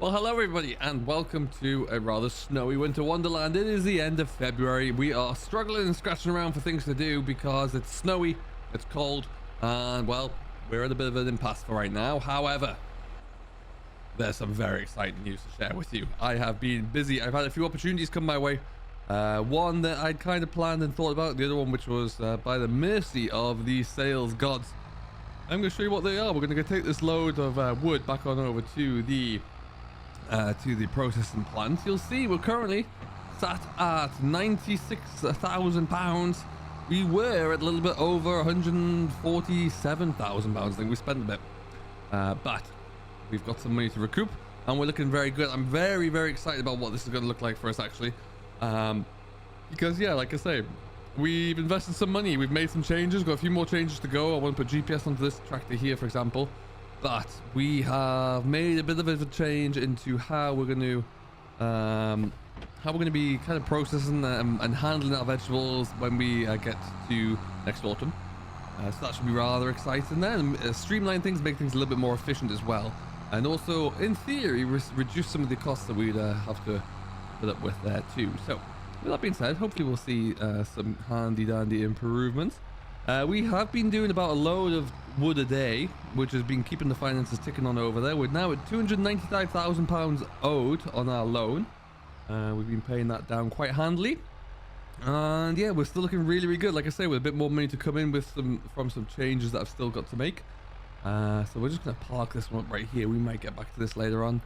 Well, hello everybody and welcome to a rather snowy winter wonderland. It is the end of February. We are struggling and scratching around for things to do because it's snowy, it's cold, and well, we're at a bit of an impasse for right now. However, there's some very exciting news to share with you. I have been busy. I've had a few opportunities come my way. One that I'd kind of planned and thought about, the other one which was by the mercy of the sales gods. I'm going to show you what they are. We're going to go take this load of wood back on over to the processing plant. You'll see we're currently sat at £96,000. We were at a little bit over £147,000. I think we spent a bit, but we've got some money to recoup and we're looking very good. I'm very excited about what this is going to look like for us actually, because yeah, like I say, we've invested some money, we've made some changes, got a few more changes to go. I want to put GPS onto this tractor here, for example. But we have made a bit of a change into how we're going to be kind of processing and handling our vegetables when we get to next autumn. So that should be rather exciting. Then streamline things, make things a little bit more efficient as well, and also in theory reduce some of the costs that we'd have to put up with there too. So with that being said, hopefully we'll see some handy dandy improvements. We have been doing about a load of wood a day, which has been keeping the finances ticking on over there. We're now at £295,000 owed on our loan. We've been paying that down quite handily, and yeah, we're still looking really good. Like I say, with a bit more money to come in with from some changes that I've still got to make. So we're just going to park this one up right here. We might get back to this later on,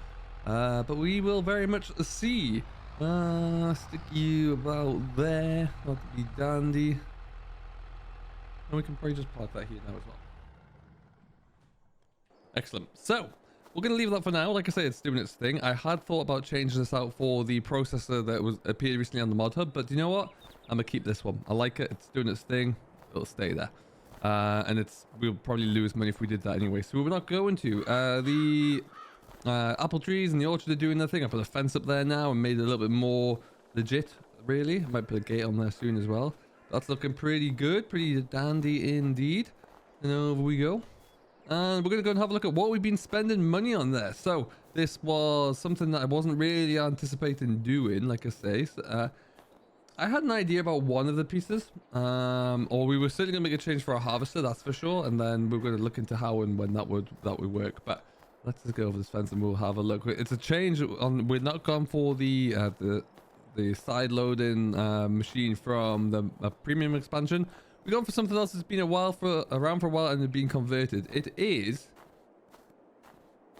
but we will very much see. Stick you about there. That'll be dandy. And we can probably just park that here now as well. Excellent. So we're going to leave that for now. Like I say, it's doing its thing. I had thought about changing this out for the processor that appeared recently on the mod hub, but you know what? I'm going to keep this one. I like it. It's doing its thing. It'll stay there. And we'll probably lose money if we did that anyway. So we're not going to. The apple trees and the orchard are doing their thing. I put a fence up there now and made it a little bit more legit, really. I might put a gate on there soon as well. That's looking pretty good, pretty dandy indeed. And over we go. And we're going to go and have a look at what we've been spending money on there. So this was something that I wasn't really anticipating doing, like I say. So, I had an idea about one of the pieces. Or we were certainly going to make a change for our harvester, that's for sure. And then we're going to look into how and when that would work. But let's just go over this fence and we'll have a look. It's a change on. We're not gone for the side loading machine from the premium expansion. We're going for something else that's been around for a while and has been converted. It is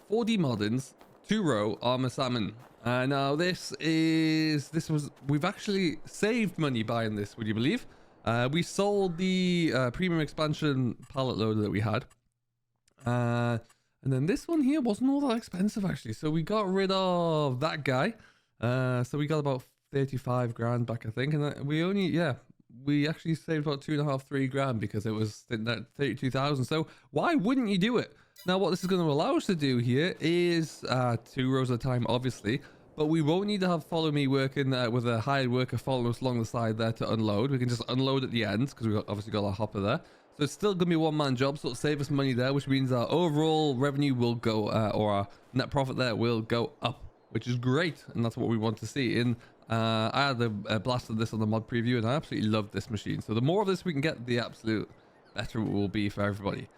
4D Modern's 2-row armor salmon. Now we've actually saved money buying this, would you believe? We sold the premium expansion pallet loader that we had, and then this one here wasn't all that expensive actually, so we got rid of that guy. So we got about 35 grand back, I think, and we actually saved about 2.5-3 grand because it was sitting at 32,000. So why wouldn't you do it? Now what this is going to allow us to do here is 2 rows at a time, obviously, but we won't need to have follow me working with a hired worker following us along the side there to unload. We can just unload at the end because we've obviously got our hopper there. So it's still going to be a one-man job, so it'll save us money there, which means our overall revenue will go, or our net profit there will go up, which is great, and that's what we want to see. I had a blast of this on the mod preview and I absolutely loved this machine. So the more of this we can get, the absolute better it will be for everybody.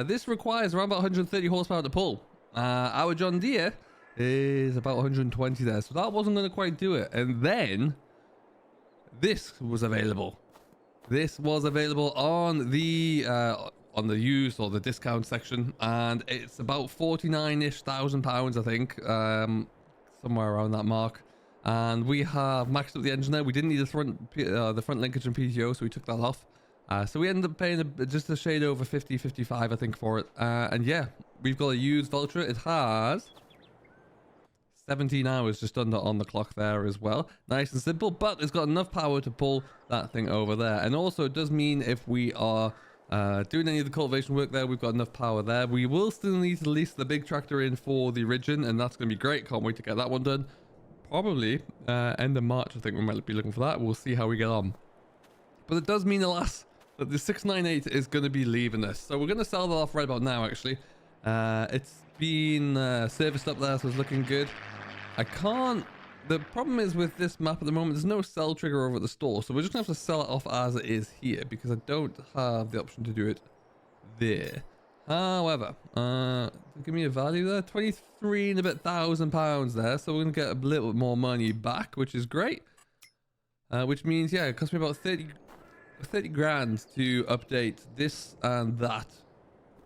This requires around about 130 horsepower to pull. Our John Deere is about 120 there, so that wasn't going to quite do it. And then this was available. This was available on the used or the discount section, and it's about 49-ish thousand pounds, I think, somewhere around that mark. And we have maxed up the engine there. We didn't need the front linkage and PTO, so we took that off. So we ended up paying just a shade over 55, I think, for it. And yeah, we've got a used Ultra. It has 17 hours just under on the clock there as well. Nice and simple, but it's got enough power to pull that thing over there. And also it does mean if we are doing any of the cultivation work there, we've got enough power there. We will still need to lease the big tractor in for the Origin, and that's going to be great. Can't wait to get that one done. Probably end of March, I think we might be looking for that. We'll see how we get on. But it does mean, alas, that the 698 is going to be leaving us. So we're going to sell that off right about now, actually. It's been serviced up there, so it's looking good. I can't... The problem is with this map at the moment, there's no sell trigger over at the store, so we're just going to have to sell it off as it is here, because I don't have the option to do it there. However, give me a value there, 23 and a bit thousand pounds there, so we're going to get a little bit more money back, which is great. Which means, yeah, it cost me about 30 grand to update this and that,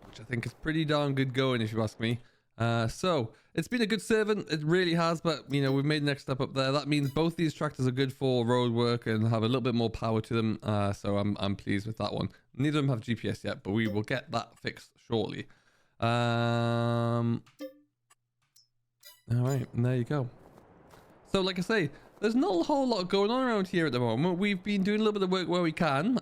which I think is pretty darn good going, if you ask me. So it's been a good servant, it really has, but you know, we've made the next step up there. That means both these tractors are good for road work and have a little bit more power to them, so I'm pleased with that one. Neither of them have GPS yet, but we will get that fixed shortly. All right, and there you go. So like I say, there's not a whole lot going on around here at the moment. We've been doing a little bit of work where we can.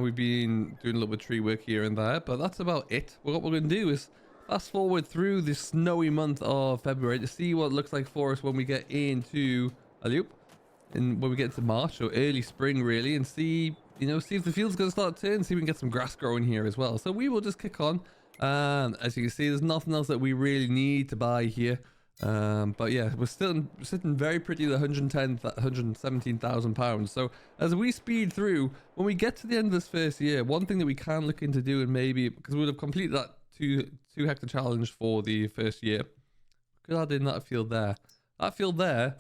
We've been doing a little bit of tree work here and there, but that's about it. What we're going to do is fast forward through this snowy month of February to see what it looks like for us when we get into when we get into March or early spring really, and see, you know, see if the field's going to start turning, see if we can get some grass growing here as well. So we will just kick on. As you can see, there's nothing else that we really need to buy here. But yeah, we're still sitting very pretty at 117,000 pounds. So as we speed through, when we get to the end of this first year, one thing that we can look into doing, maybe because we would have completed that two hectare challenge for the first year, could add in that field there. That field there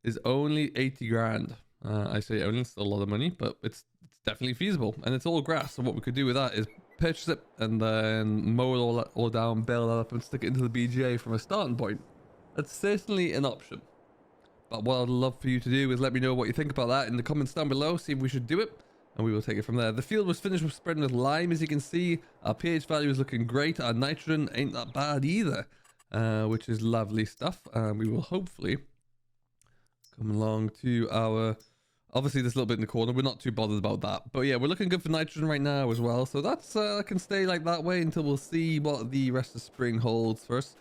is only 80 grand. I say only, it's still a lot of money, but it's definitely feasible, and it's all grass. So what we could do with that is purchase it and then mow it all down, bale that up, and stick it into the BGA from a starting point. That's certainly an option. But what I'd love for you to do is let me know what you think about that in the comments down below. See if we should do it, and we will take it from there. The field was finished with spreading with lime, as you can see. Our pH value is looking great. Our nitrogen ain't that bad either, which is lovely stuff. We will hopefully come along to our... Obviously, this little bit in the corner, we're not too bothered about that. But yeah, we're looking good for nitrogen right now as well. So that's can stay like that way until we'll see what the rest of spring holds for us.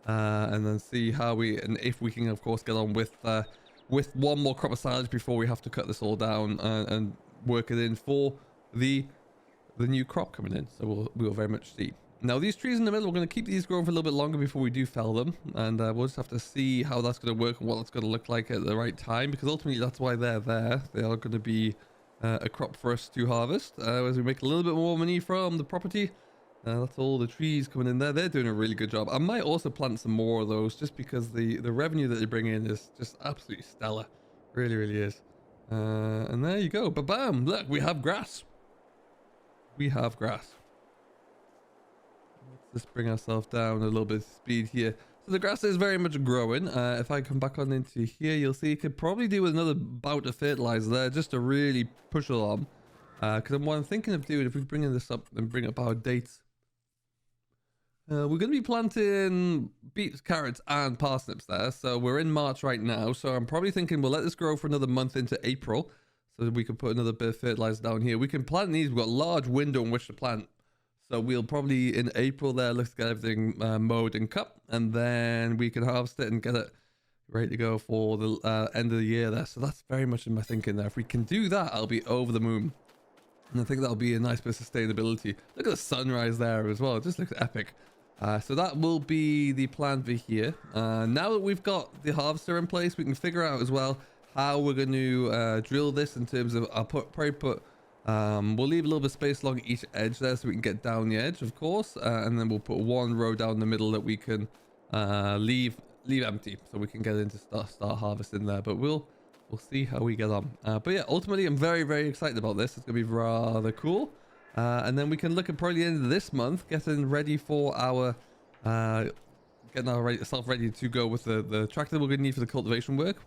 And then see how and if we can, of course, get on with one more crop of silage before we have to cut this all down and work it in for the new crop coming in. So we'll very much see. Now these trees in the middle, we're going to keep these growing for a little bit longer before we do fell them, and we'll just have to see how that's going to work and what it's going to look like at the right time, because ultimately that's why they're there. They are going to be a crop for us to harvest as we make a little bit more money from the property. That's all the trees coming in there. They're doing a really good job. I might also plant some more of those just because the revenue that they bring in is just absolutely stellar. Really, really is. And there you go. Ba-bam! Look, we have grass. We have grass. Let's just bring ourselves down a little bit of speed here. So the grass is very much growing. If I come back on into here, you'll see it could probably do with another bout of fertilizer there just to really push it on. Because what I'm thinking of doing, if we bring this up and bring up our dates, we're going to be planting beets, carrots, and parsnips there. So we're in March right now. So I'm probably thinking we'll let this grow for another month into April, so that we can put another bit of fertilizer down here. We can plant these. We've got a large window in which to plant. So we'll probably in April there, let's get everything mowed and cut, and then we can harvest it and get it ready to go for the end of the year there. So that's very much in my thinking there. If we can do that, I'll be over the moon. And I think that'll be a nice bit of sustainability. Look at the sunrise there as well. It just looks epic. So that will be the plan for here. Now that we've got the harvester in place, we can figure out as well how we're going to drill this in terms of, we'll leave a little bit of space along each edge there so we can get down the edge, of course. And then we'll put one row down the middle that we can leave empty so we can get into start harvesting there. But we'll see how we get on. But yeah, ultimately, I'm very, very excited about this. It's going to be rather cool. And then we can look at probably the end of this month, getting ready for our, getting ourselves ready to go with the tractor we're going to need for the cultivation work.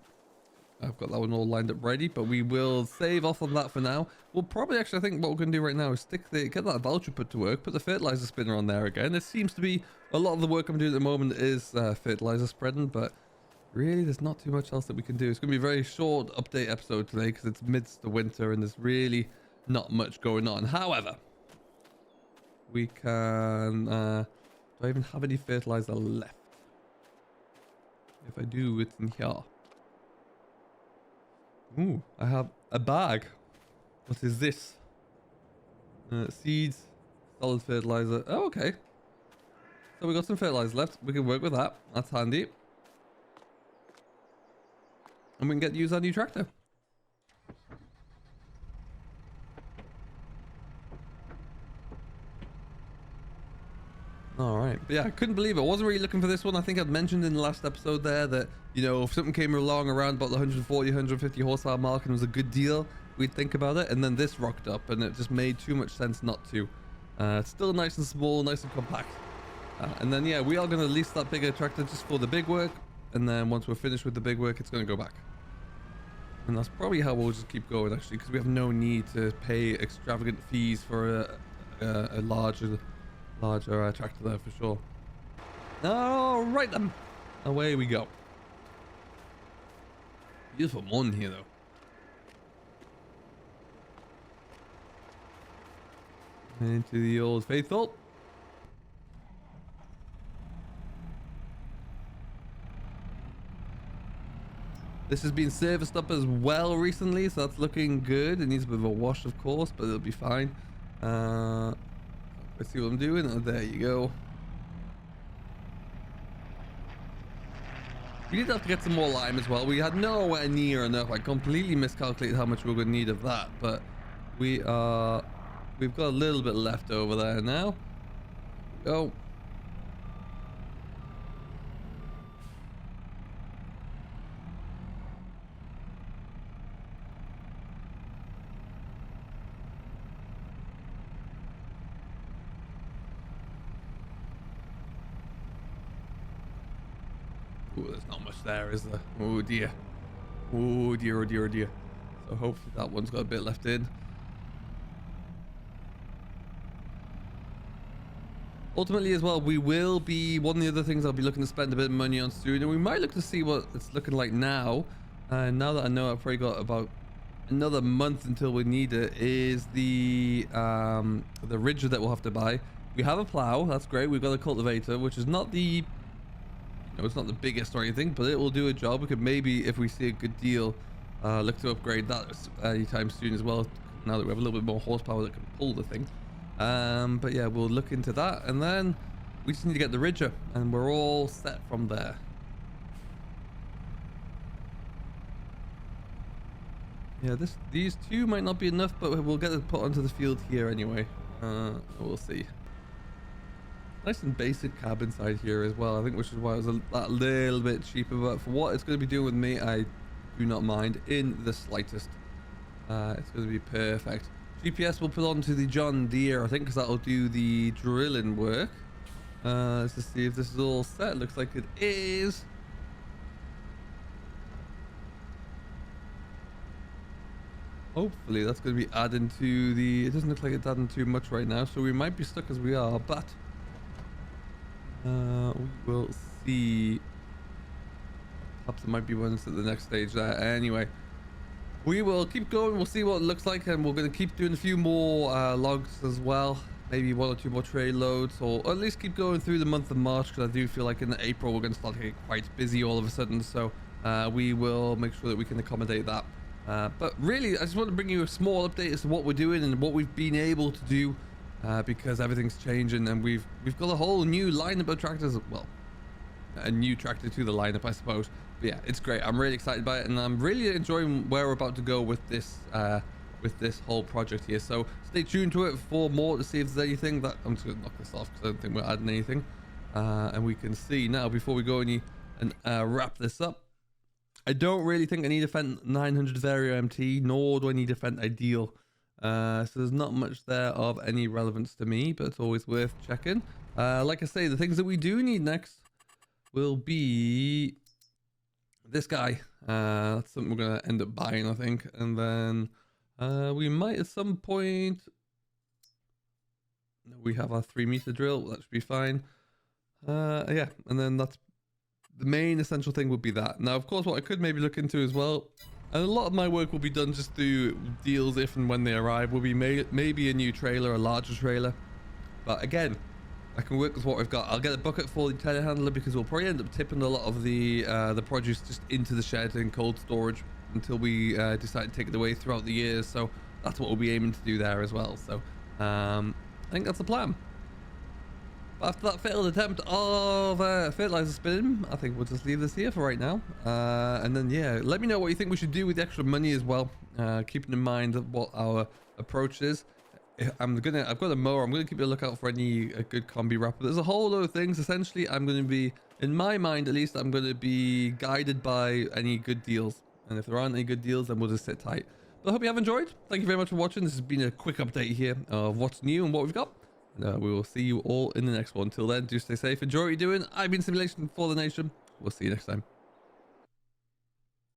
I've got that one all lined up ready, but we will save off on that for now. We'll probably actually, I think what we're going to do right now is get that vulture put to work, put the fertilizer spinner on there again. It seems to be a lot of the work I'm doing at the moment is fertilizer spreading, but really there's not too much else that we can do. It's going to be a very short update episode today because it's midst the winter and there's really not much going on. However, we can do I even have any fertilizer left? If I do, it's in here. Ooh, I have a bag. What is this? Seeds, solid fertilizer. Oh, okay. So we got some fertilizer left. We can work with that. That's handy. And we can get to use our new tractor. All right. But yeah, I couldn't believe it. I wasn't really looking for this one. I think I'd mentioned in the last episode there that, you know, if something came along around about the 140, 150 horsepower mark and was a good deal, we'd think about it. And then this rocked up and it just made too much sense not to. It's still nice and small, nice and compact. And then, yeah, we are going to lease that bigger tractor just for the big work. And then once we're finished with the big work, it's going to go back. And that's probably how we'll just keep going, actually, because we have no need to pay extravagant fees for a larger tractor there for sure. All right then, away we go. Beautiful morning here though. Into the old faithful. This has been serviced up as well recently, so that's looking good. It needs a bit of a wash, of course, but it'll be fine. Let's see what I'm doing. Oh, there you go. We did have to get some more lime as well. We had nowhere near enough. I completely miscalculated how much we were going to need of that, but we've got a little bit left over there now. Go. Ooh, there's not much there, is there? Oh dear. Oh dear, oh dear, oh dear. So hopefully that one's got a bit left in. Ultimately as well, we will be, one of the other things I'll be looking to spend a bit of money on soon, and we might look to see what it's looking like now. Now that I know I've probably got about another month until we need it, is the ridger that we'll have to buy. We have a plow, that's great. We've got a cultivator, which is not the, it's not the biggest or anything, but it will do a job. We could maybe, if we see a good deal, look to upgrade that anytime soon as well, now that we have a little bit more horsepower that can pull the thing. But yeah, we'll look into that, and then we just need to get the ridger, and we're all set from there. Yeah, these two might not be enough, but we'll get it put onto the field here anyway. We'll see. Nice and basic cab inside here as well, I think, which is why it was that little bit cheaper, but for what it's going to be doing with me, I do not mind in the slightest. It's going to be perfect. GPS will put onto the John Deere, I think, because that'll do the drilling work. Let's just see if this is all set. Looks like it is. Hopefully that's going to be adding to the, it doesn't look like it's adding too much right now, so we might be stuck as we are, but we will see. Perhaps it might be ones at the next stage there. Anyway, we will keep going. We'll see what it looks like, and we're going to keep doing a few more logs as well. Maybe one or two more trade loads, or at least keep going through the month of March, because I do feel like in April we're going to start getting quite busy all of a sudden. So we will make sure that we can accommodate that. But really, I just want to bring you a small update as to what we're doing and what we've been able to do, because everything's changing, and we've got a whole new lineup of tractors. Well, a new tractor to the lineup, I suppose. But yeah, it's great. I'm really excited by it, and I'm really enjoying where we're about to go with this whole project here. So stay tuned to it for more to see if there's anything that I'm just gonna knock this off, because I don't think we're adding anything. And we can see now, before we go and wrap this up, I don't really think I need a Fendt 900 Vario MT, nor do I need a Fendt Ideal. So there's not much there of any relevance to me, but it's always worth checking. Like I say, the things that we do need next will be this guy. That's something we're going to end up buying, I think. And then we might at some point... We have our 3-meter drill. That should be fine. Yeah, and then that's... The main essential thing would be that. Now, of course, what I could maybe look into as well, and a lot of my work will be done just through deals if and when they arrive, will be maybe a new trailer, a larger trailer. But again, I can work with what we've got. I'll get a bucket for the telehandler, because we'll probably end up tipping a lot of the produce just into the shed in cold storage until we decide to take it away throughout the years. So that's what we'll be aiming to do there as well. So I think that's the plan. After that failed attempt of fertilizer spin, I think we'll just leave this here for right now. And then, yeah, let me know what you think we should do with the extra money as well. Keeping in mind what our approach is. I've got a mower. I'm going to keep a lookout for any good combi wrapper. There's a whole load of things. Essentially, I'm going to be, in my mind at least, I'm going to be guided by any good deals. And if there aren't any good deals, then we'll just sit tight. But I hope you have enjoyed. Thank you very much for watching. This has been a quick update here of what's new and what we've got. And we will see you all in the next one. Until then, do stay safe. Enjoy what you're doing. I've been Simulation for the Nation. We'll see you next time.